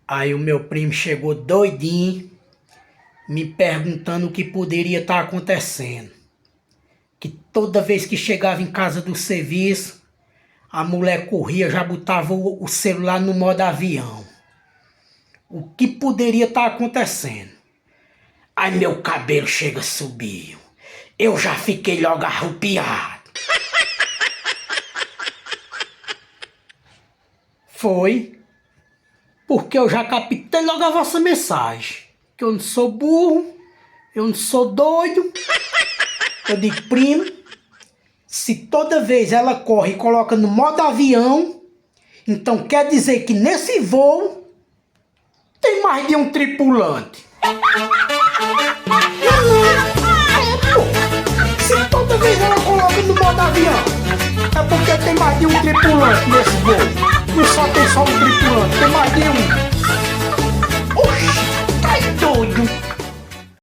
Aí o meu primo chegou doidinho, me perguntando o que poderia estar acontecendo. Que toda vez que chegava em casa do serviço, a mulher corria, já botava o celular no modo avião. O que poderia estar acontecendo? Aí meu cabelo chega a subir. Eu já fiquei logo arrupiado. Foi porque eu já captei logo a vossa mensagem. Que eu não sou burro, eu não sou doido. Eu digo, primo, se toda vez ela corre e coloca no modo avião, então quer dizer que nesse voo tem mais de um tripulante. Se toda vez ela coloca no modo avião, é porque tem mais de um tripulante nesse voo. Não só tem só um tripulante, tem mais de um.